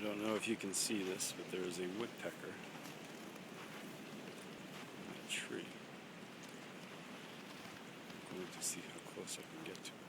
don't know if you can see this, but there is a woodpecker in a tree. I'm going to see how close I can get to it.